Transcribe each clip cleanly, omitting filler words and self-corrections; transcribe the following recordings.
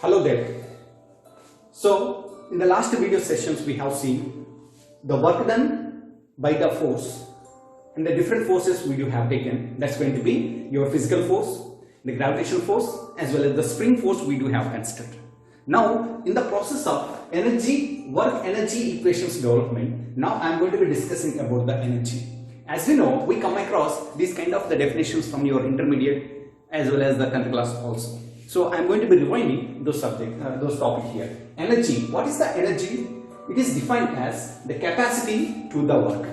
Hello there. So in the last video sessions we have seen the work done by the force and the different forces we do have taken. That's going to be your physical force, the gravitational force, as well as the spring force we do have considered. Now in the process of work energy equations development, now I am going to be discussing about the energy. As we know, we come across these kind of the definitions from your intermediate as well as the 10th class also. So I am going to be rewinding those topics here. Energy. What is the energy? It is defined as the capacity to the work.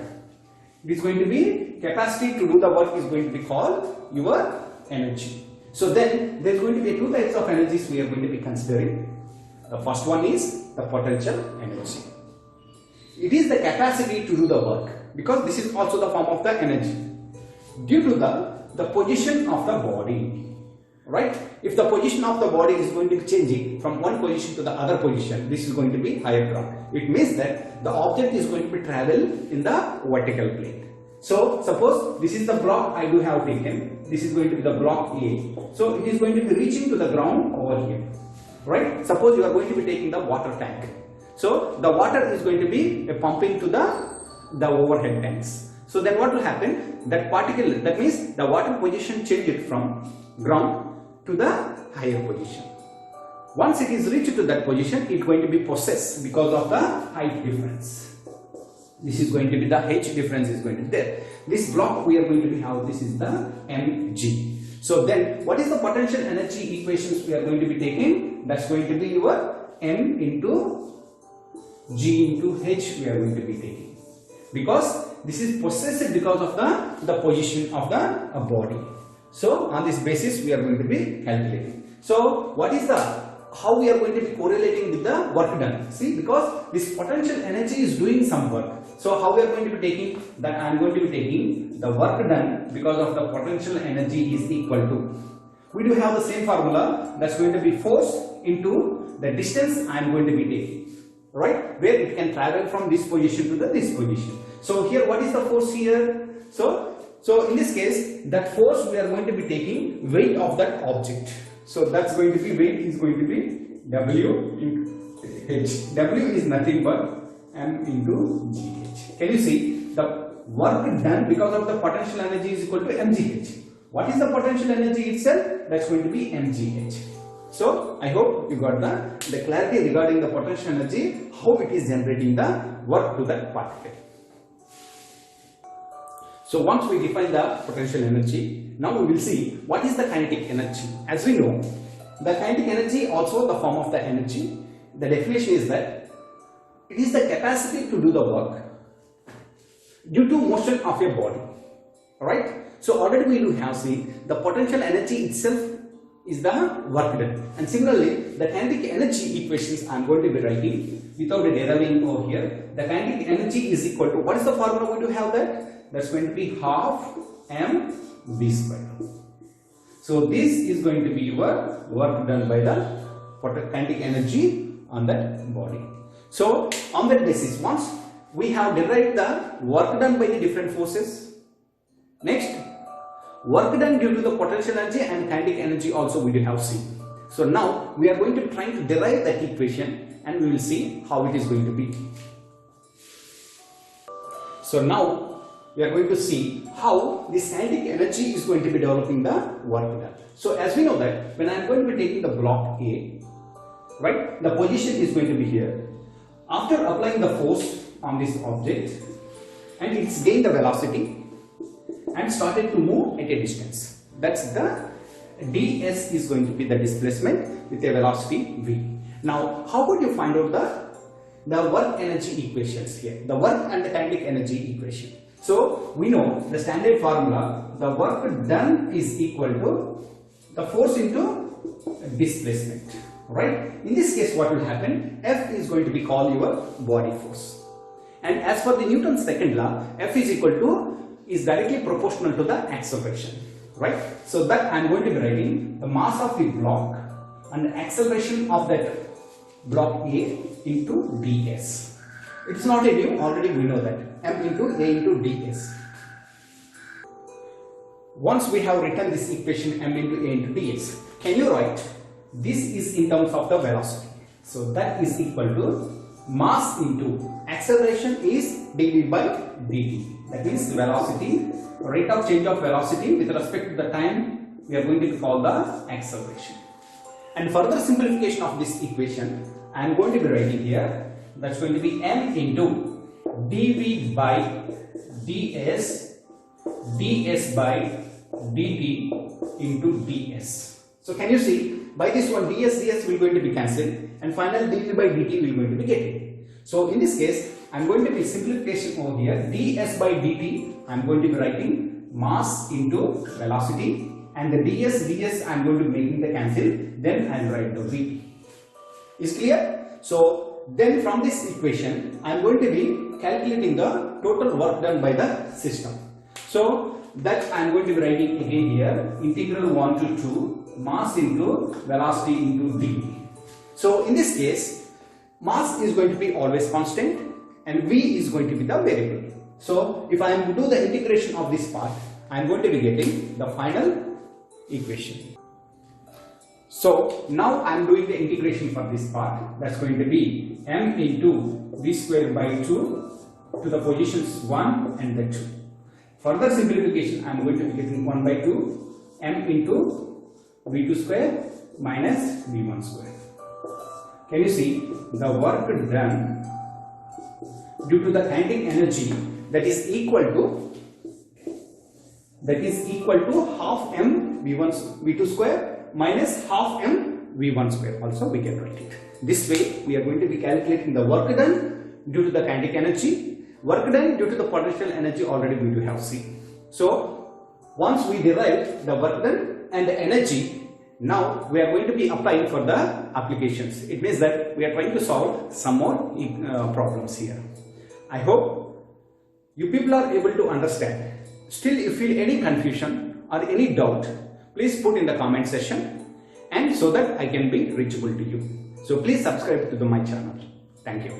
It is going to be capacity to do the work is going to be called your energy. So then there is going to be two types of energies we are going to be considering. The first one is the potential energy. It is the capacity to do the work because this is also the form of the energy due to the position of the body. Right? If the position of the body is going to be changing from one position to the other position, this is going to be higher ground. It means that the object is going to be travel in the vertical plane. So suppose this is the block I do have taken. This is going to be the block A. So it is going to be reaching to the ground over here. Right? Suppose you are going to be taking the water tank. So the water is going to be pumping to the overhead tanks. So then what will happen? That particle, that means the water position changed from ground to the higher position. Once it is reached to that position, it is going to be possessed because of the height difference. This is going to be the h difference is going to be there. This block we are going to be how this is the mg. So then what is the potential energy equations we are going to be taking? That's going to be your m into g into h we are going to be taking. Because this is possessed because of the position of the body. So on this basis we are going to be calculating. So what is how we are going to be correlating with the work done? See, because this potential energy is doing some work. So how we are going to be taking that? I am going to be taking the work done because of the potential energy is equal to. We do have the same formula, that's going to be force into the distance I am going to be taking. Right? Where it can travel from this position to this position. So here what is the force here? So in this case, that force we are going to be taking weight of that object. So that's going to be weight is going to be W into H. W is nothing but M into GH. Can you see the work done because of the potential energy is equal to mgh. What is the potential energy itself? That's going to be mgh. So I hope you got the clarity regarding the potential energy, how it is generating the work to that particle. So once we define the potential energy, now we will see what is the kinetic energy. As we know, the kinetic energy also the form of the energy. The definition is that it is the capacity to do the work due to motion of a body. Alright? So already we do have seen the potential energy itself is the work done. And similarly, the kinetic energy equations I am going to be writing without deriving over here. The kinetic energy is equal to, what is the formula we do have that? That's going to be half mv square. So this is going to be your work done by the kinetic energy on that body. So on that basis, once we have derived the work done by the different forces, next work done due to the potential energy and kinetic energy also we do have seen. So now we are going to be trying to derive that equation and we will see how it is going to be. So now we are going to see how this kinetic energy is going to be developing the work done. So as we know that when I am going to be taking the block A, right, the position is going to be here. After applying the force on this object and it's gained the velocity and started to move at a distance. That's the ds is going to be the displacement with a velocity v. Now how would you find out the work energy equations here, the work and the kinetic energy equation? So we know the standard formula, the work done is equal to the force into displacement, right? In this case what will happen? F is going to be called your body force. And as for the Newton's second law, F is equal to is directly proportional to the acceleration, right? So that I am going to be writing the mass of the block and the acceleration of that block A into ds. It is not a new, already we know that. M into A into ds. Once we have written this equation m into A into ds, can you write this is in terms of the velocity. So that is equal to mass into acceleration is dv by dt. That is velocity, rate of change of velocity with respect to the time we are going to call the acceleration. And further simplification of this equation I am going to be writing here, that's going to be m into dv by ds by dt into ds. So can you see, by this one ds will going to be cancelled and final dv by dt will going to be getting. So in this case I am going to be simplification over here, ds by dt I am going to be writing mass into velocity, and the ds I am going to be making the cancel, then I will write the dt. Is clear? So then from this equation I am going to be calculating the total work done by the system. So that I am going to be writing again here, integral 1 to 2 mass into velocity into dv. So in this case mass is going to be always constant and v is going to be the variable. So if I am to do the integration of this part, I am going to be getting the final equation. So now I am doing the integration for this part, that's going to be m into v square by 2 to the positions 1 and the 2. Further simplification I am going to be getting 1 by 2 m into v2 square minus v1 square. Can you see the work done due to the kinetic energy that is equal to half m v2 square minus half m v1 square. Also we can write it. This way we are going to be calculating the work done due to the kinetic energy, work done due to the potential energy already we do have seen. So once we derive the work done and the energy, now we are going to be applying for the applications. It means that we are trying to solve some more problems here. I hope you people are able to understand. Still if you feel any confusion or any doubt, please put in the comment section, and so that I can be reachable to you. So please subscribe to my channel. Thank you.